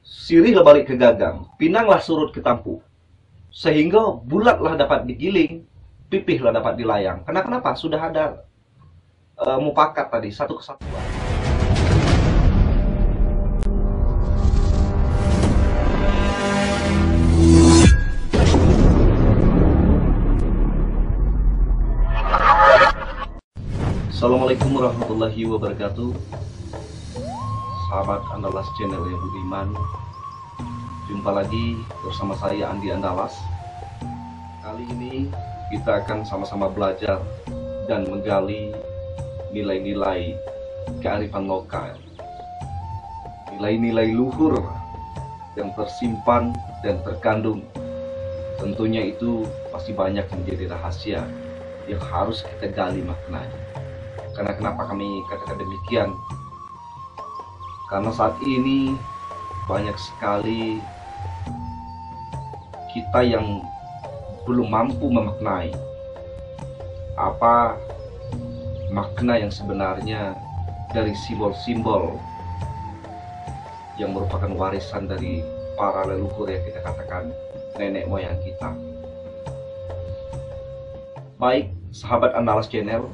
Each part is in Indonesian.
Sirihlah balik ke gagang, pinanglah surut ke tampu, sehingga bulatlah dapat digiling, pipihlah dapat dilayang. Kenapa? Sudah ada mufakat tadi, satu kesatuan. Assalamualaikum warahmatullahi wabarakatuh. Sahabat Andalas Channel yang budiman, jumpa lagi bersama saya Andi Andalas. Kali ini kita akan sama-sama belajar dan menggali nilai-nilai kearifan lokal, nilai-nilai luhur yang tersimpan dan terkandung. Tentunya itu masih banyak menjadi rahasia yang harus kita gali maknanya. Karena kenapa kami katakan demikian? Karena saat ini banyak sekali kita yang belum mampu memaknai apa makna yang sebenarnya dari simbol-simbol yang merupakan warisan dari para leluhur yang kita katakan nenek moyang kita. Baik, sahabat Andalas Channel,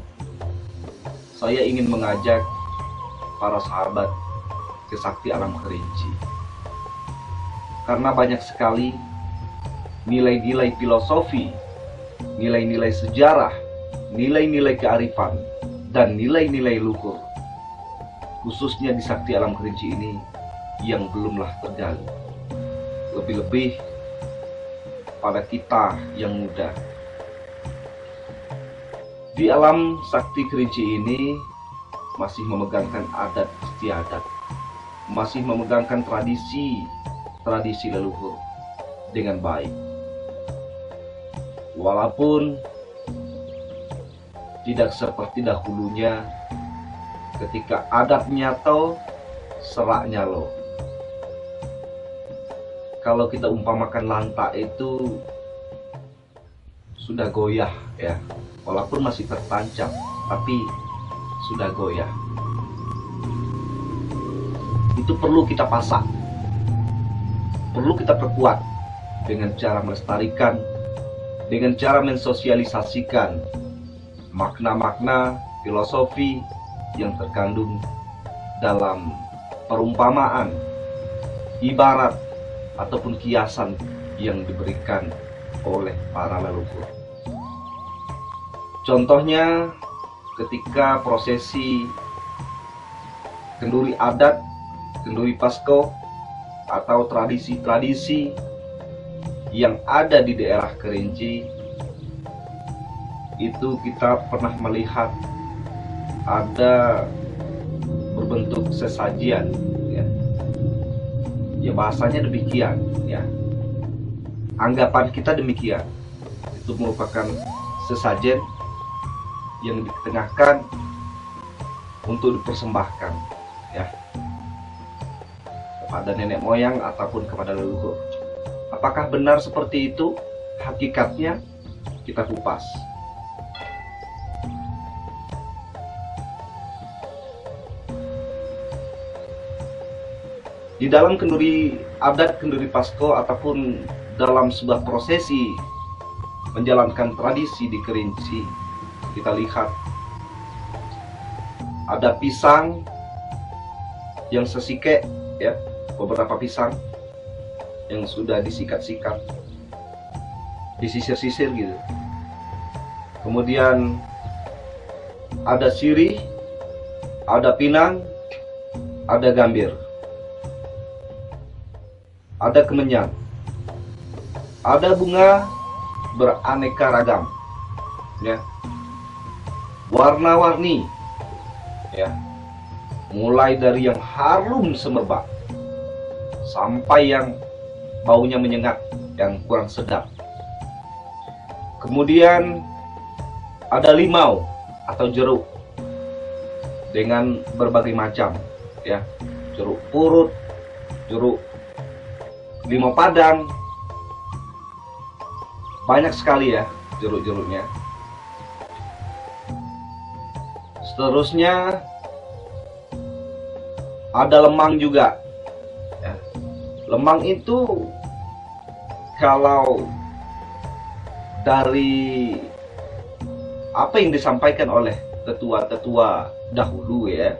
saya ingin mengajak para sahabat ke Sakti Alam Kerinci, karena banyak sekali nilai-nilai filosofi, nilai-nilai sejarah, nilai-nilai kearifan, dan nilai-nilai luhur, khususnya di Sakti Alam Kerinci ini, yang belumlah tergali. Lebih-lebih pada kita yang muda. Di alam Sakti Kerinci ini masih memegangkan adat istiadat, masih memegangkan tradisi leluhur dengan baik. Walaupun tidak seperti dahulunya ketika adat nyato, seraknya lo. Kalau kita umpamakan lantak itu sudah goyah ya. Walaupun masih tertancap, tapi sudah goyah. Itu perlu kita pasak, perlu kita perkuat dengan cara melestarikan, dengan cara mensosialisasikan makna-makna filosofi yang terkandung dalam perumpamaan, ibarat, ataupun kiasan yang diberikan oleh para leluhur. Contohnya ketika prosesi kenduri adat, kenduri pasko, atau tradisi-tradisi yang ada di daerah Kerinci, itu kita pernah melihat ada berbentuk sesajian ya bahasanya demikian ya, anggapan kita demikian. Itu merupakan sesajen yang ditengahkan untuk dipersembahkan ya kepada nenek moyang ataupun kepada leluhur. Apakah benar seperti itu? Hakikatnya kita kupas. Di dalam kenduri adat, kenduri pasko, ataupun dalam sebuah prosesi menjalankan tradisi di Kerinci, kita lihat ada pisang yang sesike ya, beberapa pisang yang sudah disikat-sikat, disisir-sisir gitu. Kemudian ada sirih, ada pinang, ada gambir, ada kemenyan, ada bunga beraneka ragam ya, warna-warni ya, mulai dari yang harum semerbak sampai yang baunya menyengat, yang kurang sedap. Kemudian ada limau atau jeruk dengan berbagai macam ya, jeruk purut, jeruk limau padang, banyak sekali ya jeruk-jeruknya. Seterusnya ada lemang juga ya. Lemang itu kalau dari apa yang disampaikan oleh tetua-tetua dahulu ya,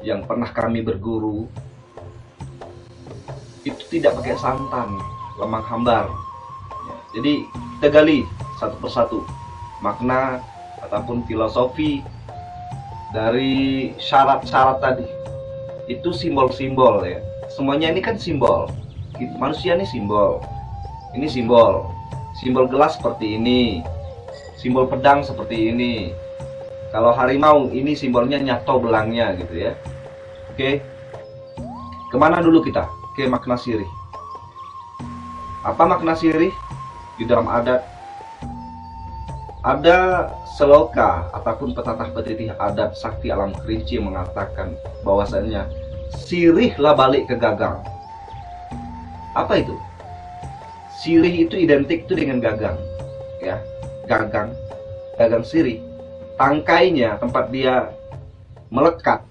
yang pernah kami berguru, itu tidak pakai santan, lemang hambar. Jadi kita gali satu persatu makna ataupun filosofi dari syarat-syarat tadi. Itu simbol-simbol ya. Semuanya ini kan simbol. Manusia ini simbol. Ini simbol. Simbol gelas seperti ini. Simbol pedang seperti ini. Kalau harimau ini simbolnya nyato belangnya gitu ya. Oke. Kemana dulu kita? Ke makna sirih. Apa makna sirih? Di dalam adat ada seloka ataupun petatah petitih adat sakti alam kerinci yang mengatakan bahwasannya sirihlah balik ke gagang. Apa itu? Sirih itu identik itu dengan gagang ya, gagang sirih, tangkainya tempat dia melekat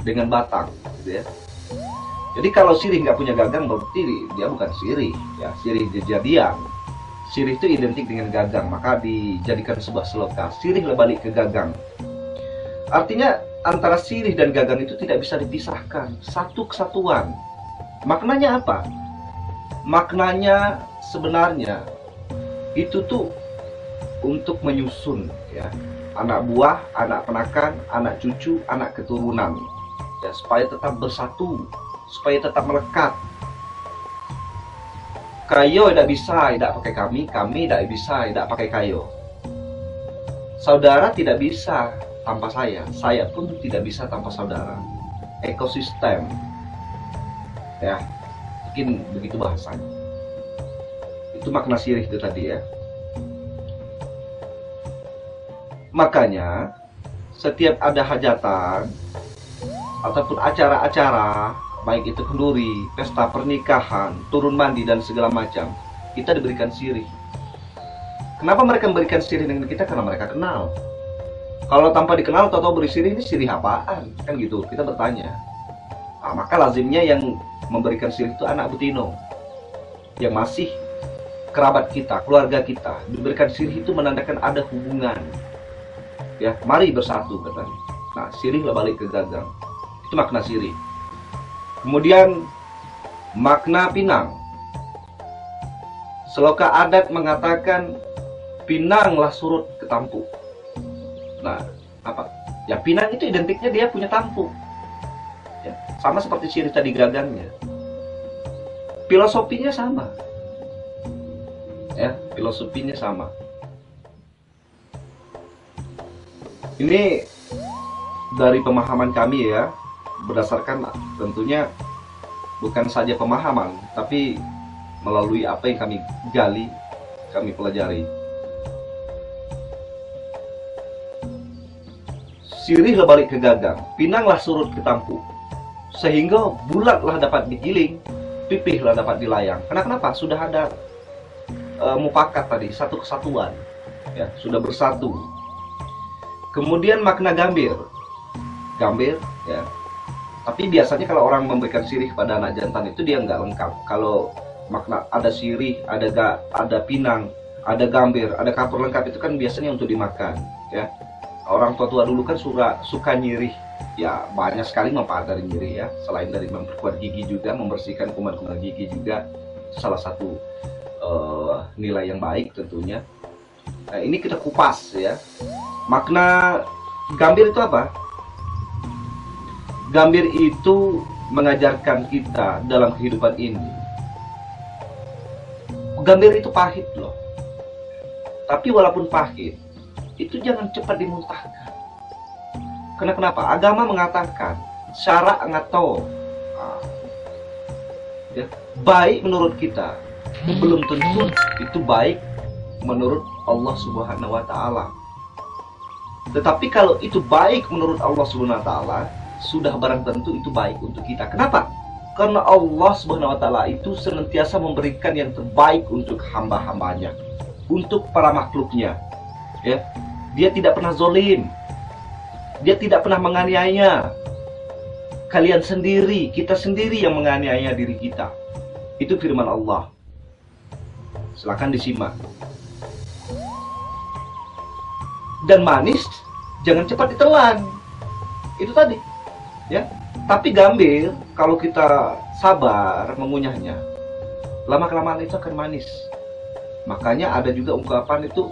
dengan batang gitu ya. Jadi kalau sirih nggak punya gagang berarti dia bukan sirih ya, sirih kejadian. Sirih itu identik dengan gagang, maka dijadikan sebuah seloka, sirih balik ke gagang. Artinya antara sirih dan gagang itu tidak bisa dipisahkan, satu kesatuan. Maknanya apa? Maknanya sebenarnya itu tuh untuk menyusun ya, anak buah, anak penakan, anak cucu, anak keturunan ya, supaya tetap bersatu, supaya tetap melekat. Kayo tidak bisa tidak pakai kami tidak bisa tidak pakai kayo. Saudara tidak bisa tanpa saya pun tidak bisa tanpa saudara. Ekosistem ya, mungkin begitu bahasanya. Itu makna sirih itu tadi ya. Makanya setiap ada hajatan ataupun acara-acara, baik itu kenduri, pesta pernikahan, turun mandi dan segala macam, kita diberikan sirih. Kenapa mereka memberikan sirih dengan kita? Karena mereka kenal. Kalau tanpa dikenal atau beri sirih, ini sirih apaan? Kan gitu, kita bertanya. Nah, maka lazimnya yang memberikan sirih itu anak betino yang masih kerabat kita, keluarga kita. Diberikan sirih itu menandakan ada hubungan ya, mari bersatu katanya. Nah, sirih balik ke gagang. Itu makna sirih. Kemudian makna pinang. Seloka adat mengatakan pinanglah surut ke tampuk. Nah, apa? Ya pinang itu identiknya dia punya tampuk. Ya, sama seperti sirih tadi gagangnya. Filosofinya sama. Ya, filosofinya sama. Ini dari pemahaman kami ya, berdasarkan tentunya bukan saja pemahaman, tapi melalui apa yang kami gali, kami pelajari. Sirihlah balik ke gagang, pinanglah surut ke tampuk, sehingga bulatlah dapat digiling, pipihlah dapat dilayang. Kenapa? Sudah ada mufakat tadi, satu kesatuan, ya, sudah bersatu. Kemudian makna gambir, ya. Tapi biasanya kalau orang memberikan sirih pada anak jantan itu dia nggak lengkap. Kalau makna ada sirih, ada pinang, ada gambir, ada kapur lengkap, itu kan biasanya untuk dimakan, ya. Orang tua-tua dulu kan suka nyirih, ya banyak sekali manfaat dari nyirih ya. Selain dari memperkuat gigi juga, membersihkan kuman-kuman gigi juga, salah satu nilai yang baik tentunya. Nah, ini kita kupas ya. Makna gambir itu apa? Gambir itu mengajarkan kita dalam kehidupan ini. Gambir itu pahit loh. Tapi walaupun pahit, itu jangan cepat dimuntahkan. Kenapa? Agama mengatakan syara ngato. Ya, baik menurut kita, belum tentu itu baik menurut Allah Subhanahu wa Ta'ala. Tetapi kalau itu baik menurut Allah Subhanahu wa Ta'ala, sudah barang tentu itu baik untuk kita. Kenapa? Karena Allah Subhanahu wa Ta'ala itu senantiasa memberikan yang terbaik untuk hamba-hambanya, untuk para makhluknya. Ya, dia tidak pernah zolim, dia tidak pernah menganiaya. kalian sendiri, kita sendiri yang menganiaya diri kita. Itu firman Allah. Silakan disimak. Dan manis jangan cepat ditelan. Itu tadi, ya. Tapi gambir kalau kita sabar mengunyahnya, lama-kelamaan itu akan manis. Makanya ada juga ungkapan itu,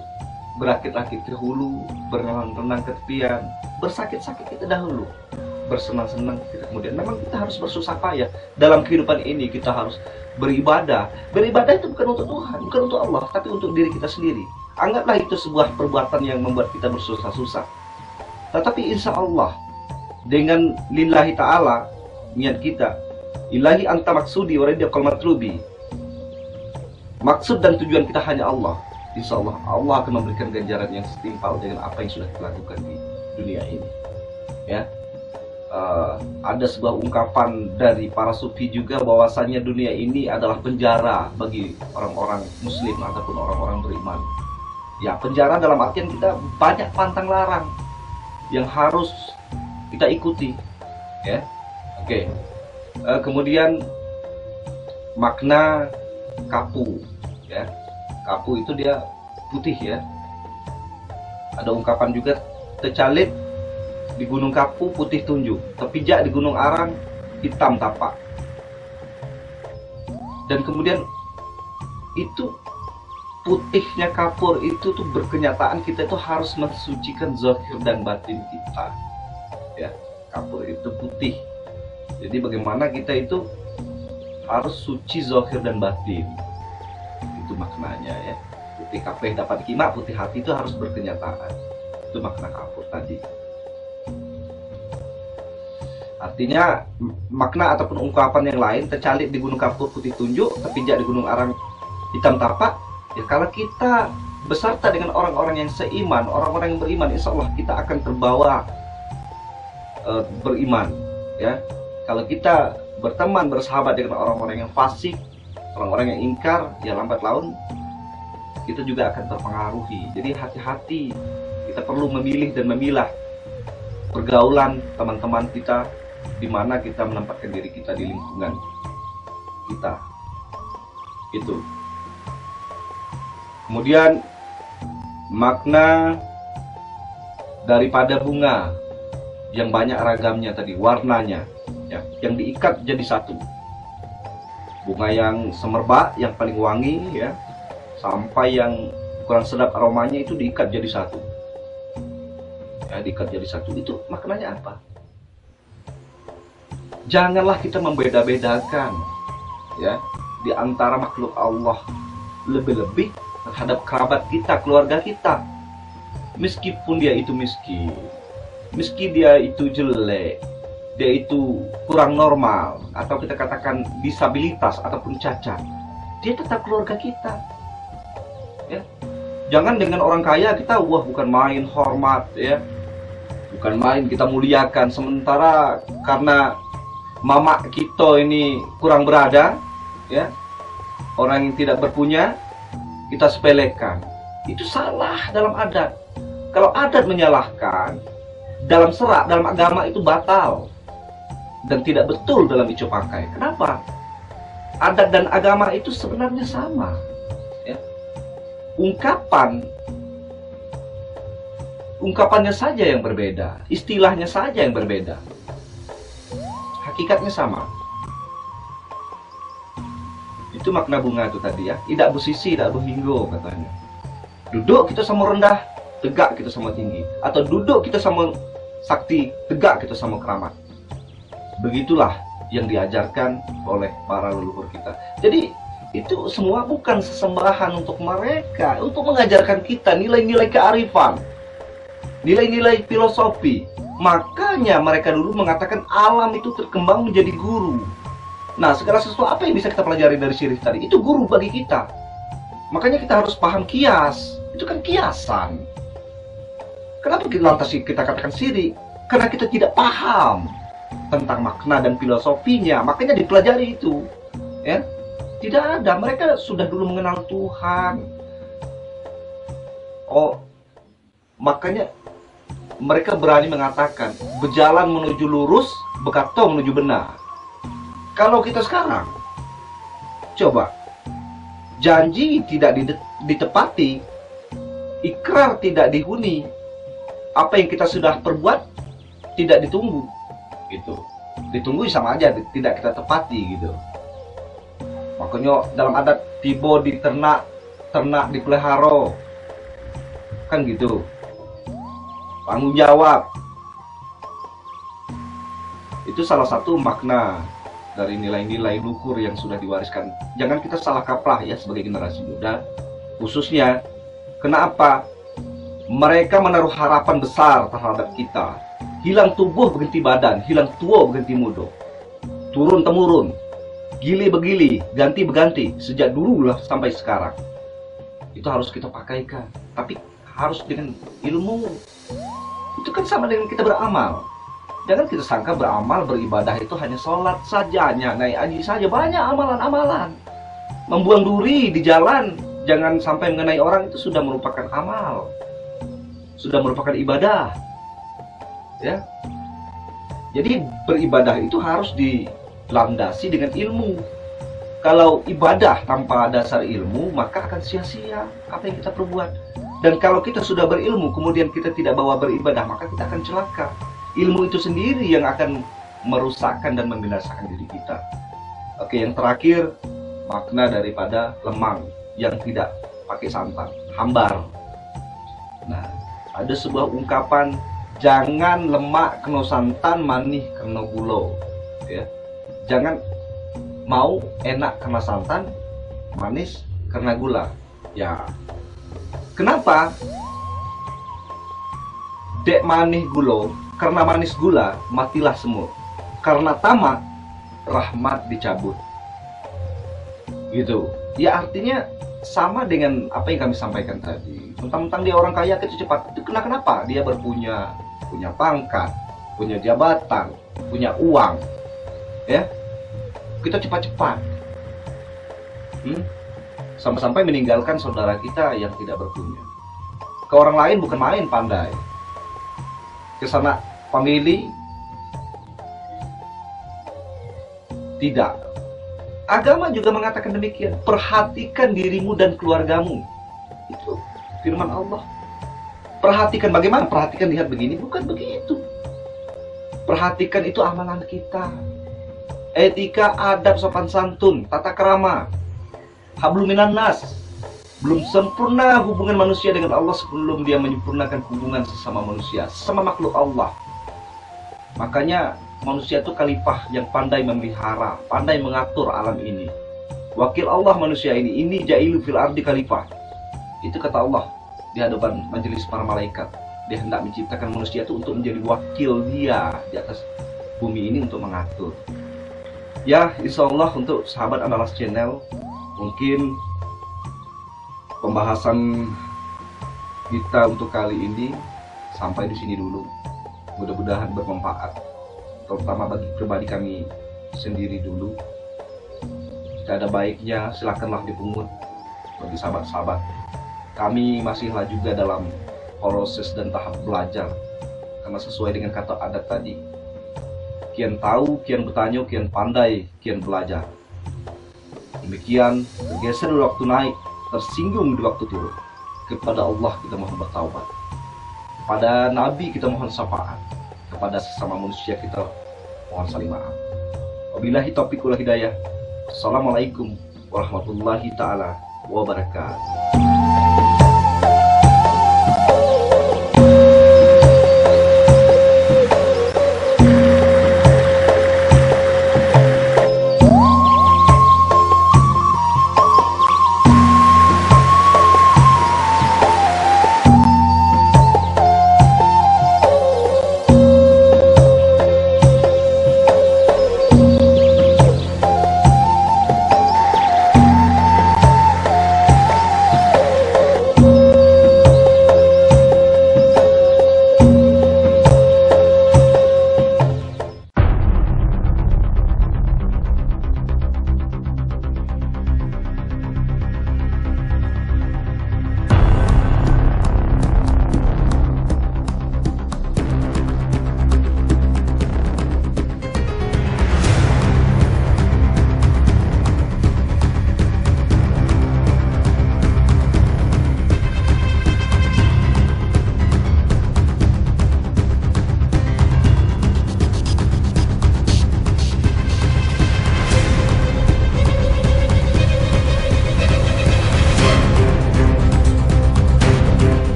berakit-rakit ke hulu, berenang-renang ke tepian, bersakit-sakit kita dahulu, bersenang-senang kita kemudian. Memang kita harus bersusah payah dalam kehidupan ini. Kita harus beribadah. Beribadah itu bukan untuk Tuhan, bukan untuk Allah, tapi untuk diri kita sendiri. Anggaplah itu sebuah perbuatan yang membuat kita bersusah-susah. Tetapi insya Allah dengan lillahi ta'ala, niat kita, ilahi anta maksudi waridiyakal matlubi, maksud dan tujuan kita hanya Allah. Insya Allah, Allah akan memberikan ganjaran yang setimpal dengan apa yang sudah kita lakukan di dunia ini. Ya, ada sebuah ungkapan dari para sufi juga bahwasanya dunia ini adalah penjara bagi orang-orang muslim ataupun orang-orang beriman. Ya, penjara dalam artian kita banyak pantang larang yang harus kita ikuti. Ya, oke. Kemudian makna kapu, ya. Kapu itu dia putih, ya. Ada ungkapan juga, tercalit di Gunung Kapu putih tunjuk, terpijak di Gunung Arang hitam tapak. Dan kemudian itu putihnya kapur itu tuh berkenyataan kita itu harus mensucikan zahir dan batin kita. Ya, kapur itu putih. Jadi bagaimana kita itu harus suci zahir dan batin. Itu maknanya, ya. Putih kapeh dapat kimak, putih hati itu harus berkenyataan. Itu makna kapur tadi. Artinya makna ataupun ungkapan yang lain, tercalit di Gunung Kapur putih tunjuk, terpijak di Gunung Arang hitam tapak. Ya, kalau kita beserta dengan orang-orang yang seiman, orang-orang yang beriman, insya Allah kita akan terbawa beriman. Ya, kalau kita berteman, bersahabat dengan orang-orang yang fasik, orang-orang yang ingkar, ya lambat laun kita juga akan terpengaruhi. Jadi hati-hati, kita perlu memilih dan memilah pergaulan teman-teman kita, di mana kita menempatkan diri kita di lingkungan kita. Itu. Kemudian makna daripada bunga yang banyak ragamnya tadi, warnanya, ya, yang diikat jadi satu. Bunga yang semerbak, yang paling wangi, ya, sampai yang kurang sedap aromanya itu diikat jadi satu. Ya, diikat jadi satu. Itu maknanya apa? Janganlah kita membeda-bedakan, ya, di antara makhluk Allah, lebih-lebih terhadap kerabat kita, keluarga kita. Meskipun dia itu miskin, meski dia itu jelek, dia itu kurang normal, atau kita katakan disabilitas ataupun cacat, dia tetap keluarga kita. Ya. Jangan dengan orang kaya kita, wah, bukan main hormat, ya, bukan main kita muliakan, sementara karena mama kita ini kurang berada, ya, orang yang tidak berpunya, kita sepelekan. Itu salah dalam adat. Kalau adat menyalahkan, dalam serak, dalam agama itu batal dan tidak betul dalam icu pakai. Kenapa? Adat dan agama itu sebenarnya sama, ya. Ungkapannya saja yang berbeda, istilahnya saja yang berbeda, hakikatnya sama. Itu makna bunga itu tadi, ya. Tidak bersisi, tidak berhinggo katanya. Duduk kita sama rendah, tegak kita sama tinggi. Atau duduk kita sama sakti, tegak kita sama keramat. Begitulah yang diajarkan oleh para leluhur kita. Jadi itu semua bukan sesembahan untuk mereka, untuk mengajarkan kita nilai-nilai kearifan, nilai-nilai filosofi. Makanya mereka dulu mengatakan alam itu terkembang menjadi guru. Nah, segala sesuatu apa yang bisa kita pelajari dari syirik tadi, itu guru bagi kita. Makanya kita harus paham kias. Itu kan kiasan. Kenapa lantas kita katakan syirik? Karena kita tidak paham tentang makna dan filosofinya. Makanya dipelajari itu, ya. Tidak ada. Mereka sudah dulu mengenal Tuhan. Oh, makanya mereka berani mengatakan berjalan menuju lurus, berkata menuju benar. Kalau kita sekarang, coba, janji tidak ditepati, ikrar tidak dihuni, apa yang kita sudah perbuat tidak ditunggu, gitu. Ditunggu sama aja, tidak kita tepati, gitu. Makanya dalam adat tiba di ternak, ternak dipelihara, kan gitu. Tanggung jawab. Itu salah satu makna dari nilai-nilai luhur yang sudah diwariskan. Jangan kita salah kaprah ya sebagai generasi muda, khususnya. Kenapa? Mereka menaruh harapan besar terhadap kita. Hilang tubuh berganti badan, hilang tua berganti muda. Turun temurun, gili begili, ganti berganti, sejak dulu lah sampai sekarang. Itu harus kita pakaikan, tapi harus dengan ilmu. Itu kan sama dengan kita beramal. Jangan kita sangka beramal, beribadah itu hanya sholat saja, naik haji saja. Banyak amalan-amalan. Membuang duri di jalan, jangan sampai mengenai orang, itu sudah merupakan amal, sudah merupakan ibadah. Ya. Jadi beribadah itu harus dilandasi dengan ilmu. Kalau ibadah tanpa dasar ilmu, maka akan sia-sia apa yang kita perbuat. Dan kalau kita sudah berilmu, kemudian kita tidak bawa beribadah, maka kita akan celaka. Ilmu itu sendiri yang akan merusakkan dan membinasakan diri kita. Oke, yang terakhir, makna daripada lemang yang tidak pakai santan, hambar. Nah, ada sebuah ungkapan, jangan lemak kena santan, manis kena gula. Ya. Jangan mau enak kena santan, manis kena gula. Ya. Kenapa? Dek manis gula, karena manis gula matilah semua. Karena tamak, rahmat dicabut. Gitu. Ya artinya sama dengan apa yang kami sampaikan tadi. Mentang-mentang dia orang kaya cepat, itu kenapa? Dia punya pangkat, punya jabatan, punya uang. Ya. Kita cepat-cepat. Sampai-sampai meninggalkan saudara kita yang tidak berpunya. Ke orang lain bukan main pandai. Ke sana family tidak. Agama juga mengatakan demikian. Perhatikan dirimu dan keluargamu. Itu firman Allah. Perhatikan bagaimana? Perhatikan, lihat begini, bukan begitu. Perhatikan itu amalan kita. Etika, adab, sopan santun, tata krama. Hablum minan nas. Belum sempurna hubungan manusia dengan Allah sebelum dia menyempurnakan hubungan sesama manusia, sesama makhluk Allah. Makanya manusia itu khalifah yang pandai memelihara, pandai mengatur alam ini. Wakil Allah manusia ini jailu fil ardi khalifah. Itu kata Allah di hadapan majelis para malaikat. Dia hendak menciptakan manusia itu untuk menjadi wakil dia di atas bumi ini untuk mengatur. Ya, insya Allah untuk sahabat Analas Channel, mungkin pembahasan kita untuk kali ini sampai di sini dulu. Mudah-mudahan bermanfaat, terutama bagi pribadi kami sendiri dulu. Jika ada baiknya, silakanlah dipungut bagi sahabat-sahabat. Kami masihlah juga dalam proses dan tahap belajar, karena sesuai dengan kata adat tadi, kian tahu, kian bertanya, kian pandai, kian belajar. Demikian, tergeser di waktu naik, tersinggung di waktu turun. Kepada Allah kita mohon bertaubat, pada Nabi kita mohon syafaat, kepada sesama manusia kita mohon saling maaf. Wabillahi taufiq wal hidayah. Assalamualaikum warahmatullahi taala wabarakatuh.